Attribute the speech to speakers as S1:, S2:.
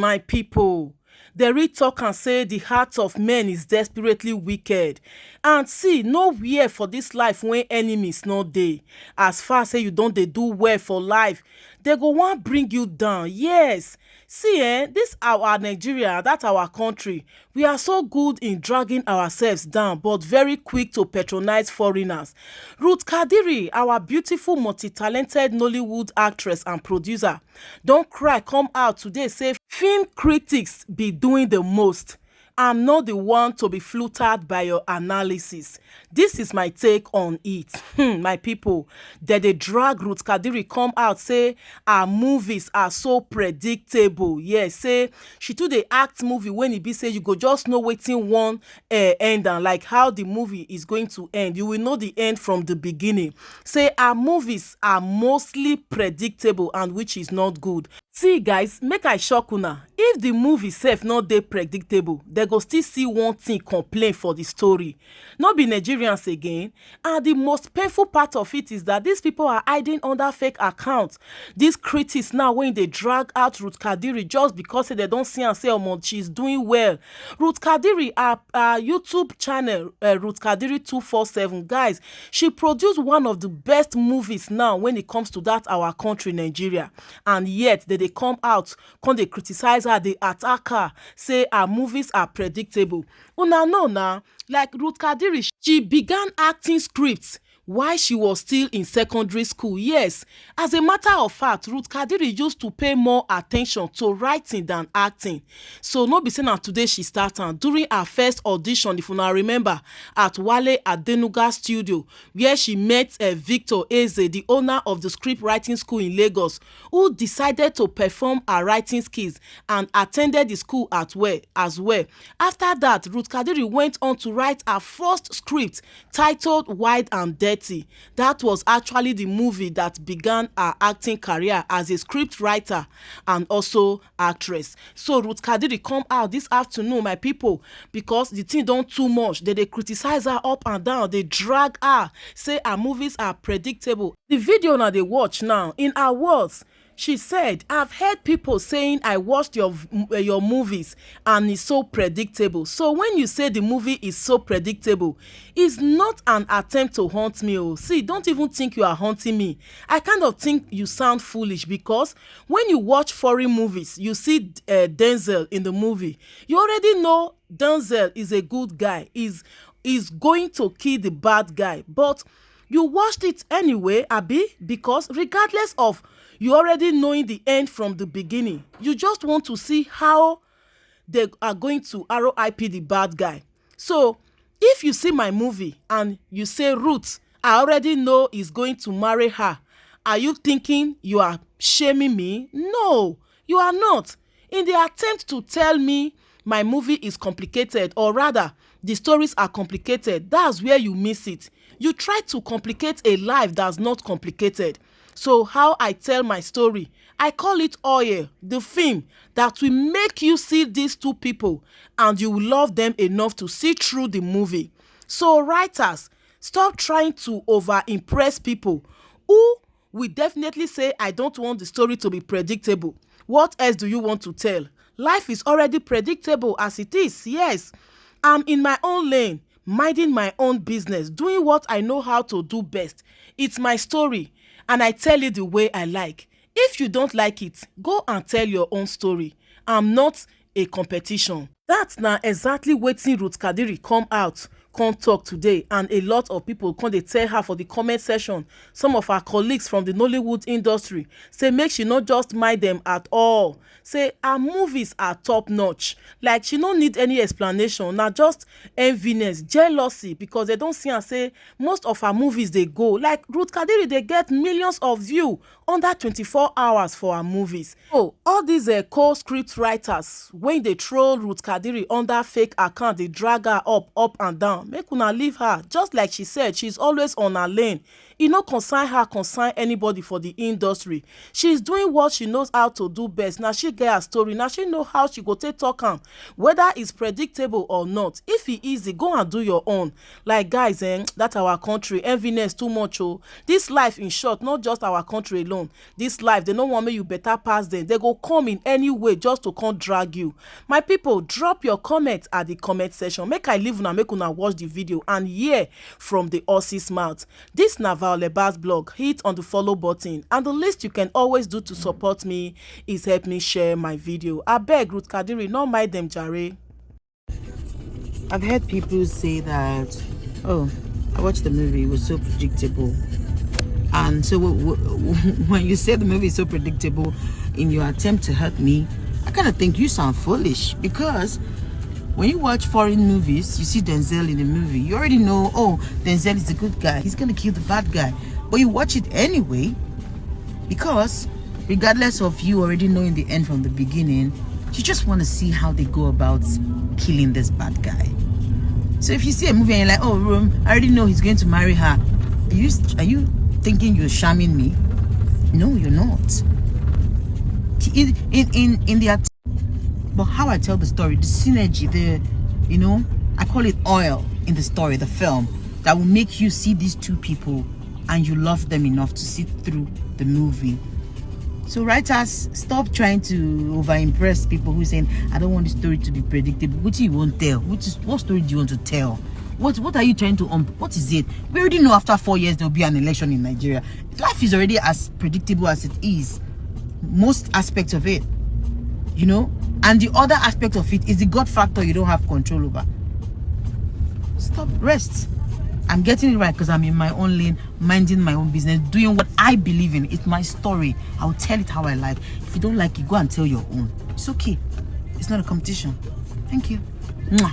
S1: My people, the read talk and say the heart of men is desperately wicked. And see, nowhere for this life when enemies no dey. As far say you don't dey do well for life, they go wan bring you down. Yes. See, this our Nigeria, that our country. We are so good in dragging ourselves down, but very quick to patronize foreigners. Ruth Kadiri, our beautiful, multi-talented Nollywood actress and producer, don't cry, come out today say film critics be doing the most. I'm not the one to be flattered by your analysis. This is my take on it. My people, that they drag Ruth Kadiri come out say her movies are so predictable. Yes, say she too dey act movie when e be say you go just know wetin one end and like how the movie is going to end. You will know the end from the beginning. Say her movies are mostly predictable and which is not good. See guys, make I shock una. If the movie sef no dey predictable, they go still see one thing complain for the story. No be Nigerians again. And the most painful part of it is that these people are hiding under fake accounts. These critics now when they drag out Ruth Kadiri just because they don't see and say, oh, she's doing well. Ruth Kadiri, our YouTube channel, Ruth Kadiri 247, guys, she produced one of the best movies now when it comes to that our country, Nigeria. And yet, they come out, come they criticize her, they attack her, say her movies are predictable. Una know now, like Ruth Kadiri, she began acting scripts while she was still in secondary school. Yes, as a matter of fact, Ruth Kadiri used to pay more attention to writing than acting. So no be saying that today she started during her first audition, if you now remember, at Wale Adenuga studio, where she met Victor Eze, the owner of the script writing school in Lagos, who decided to perform her writing skills and attended the school as well. After that, Ruth Kadiri went on to write her first script titled Wide and Dead. That was actually the movie that began her acting career as a script writer and also actress. So Ruth Kadiri come out this afternoon, my people, because the thing don't too much. They criticize her up and down. They drag her, say her movies are predictable. The video now they watch now, in her words, she said, I've heard people saying I watched your movies and it's so predictable. So when you say the movie is so predictable, it's not an attempt to haunt me. Oh, see, don't even think you are haunting me. I kind of think you sound foolish because when you watch foreign movies, you see Denzel in the movie. You already know Denzel is a good guy. Is going to kill the bad guy. But you watched it anyway, Abi, because regardless of you already knowing the end from the beginning, you just want to see how they are going to RIP the bad guy. So if you see my movie and you say, Ruth, I already know he's going to marry her, are you thinking you are shaming me? No, you are not. In the attempt to tell me my movie is complicated, or rather the stories are complicated, that's where you miss it. You try to complicate a life that's not complicated. So how I tell my story, I call it Oil, the film that will make you see these two people and you will love them enough to see through the movie. So writers, stop trying to over-impress people who will definitely say, I don't want the story to be predictable. What else do you want to tell? Life is already predictable as it is, yes. I'm in my own lane, minding my own business, doing what I know how to do best. It's my story. And I tell it the way I like. If you don't like it, go and tell your own story. I'm not a competition. That's now exactly wetin Ruth Kadiri come out come talk today, and a lot of people come dey tell her for the comment section. Some of her colleagues from the Nollywood industry say make she not just mind them at all. Say her movies are top notch. Like she no need any explanation. Now just enviness, jealousy, because they don't see and say most of her movies they go. Like Ruth Kadiri, they get millions of views under 24 hours for her movies. Oh, all these co-script writers, when they troll Ruth Kadiri under fake account, they drag her up and down. Make una leave her. Just like she said, she's always on her lane. e no concern her, concern anybody for the industry. She's doing what she knows how to do best. Now she get her story, now she know how she go take talk am, whether it's predictable or not. If e easy, go and do your own. Like guys, that our country enviness too much. Oh, this life, in short, not just our country alone, this life, they no want make you better pass them. They go come in any way just to come drag you. My people, drop your comment at the comment section, make I leave una, make una watch the video and hear from the horse's mouth. This na Violet Bass blog. Hit on the follow button, and the least you can always do to support me is help me share my video. Abeg, Ruth Kadiri, no mind them jare.
S2: I've heard people say that, oh, I watched the movie, it was so predictable. And so when you say the movie is so predictable in your attempt to hurt me, I kind of think you sound foolish, because when you watch foreign movies, you see Denzel in the movie, you already know, oh, Denzel is a good guy, he's gonna kill the bad guy, but you watch it anyway, because regardless of you already knowing the end from the beginning, you just want to see how they go about killing this bad guy. So if you see a movie and you're like, oh, I already know he's going to marry her, are you thinking you're shamming me? No, you're not. In the but how I tell the story, the synergy, I call it oil in the story, the film, that will make you see these two people and you love them enough to sit through the movie. So writers, stop trying to over-impress people who are saying, I don't want the story to be predictable. What do you want to tell? What story do you want to tell? What are you trying to what is it? We already know after 4 years there will be an election in Nigeria. Life is already as predictable as it is. Most aspects of it, and the other aspect of it is the God factor you don't have control over. Stop, rest. I'm getting it right because I'm in my own lane, minding my own business, doing what I believe in. It's my story. I'll tell it how I like. If you don't like it, go and tell your own. It's okay. It's not a competition. Thank you. Mwah.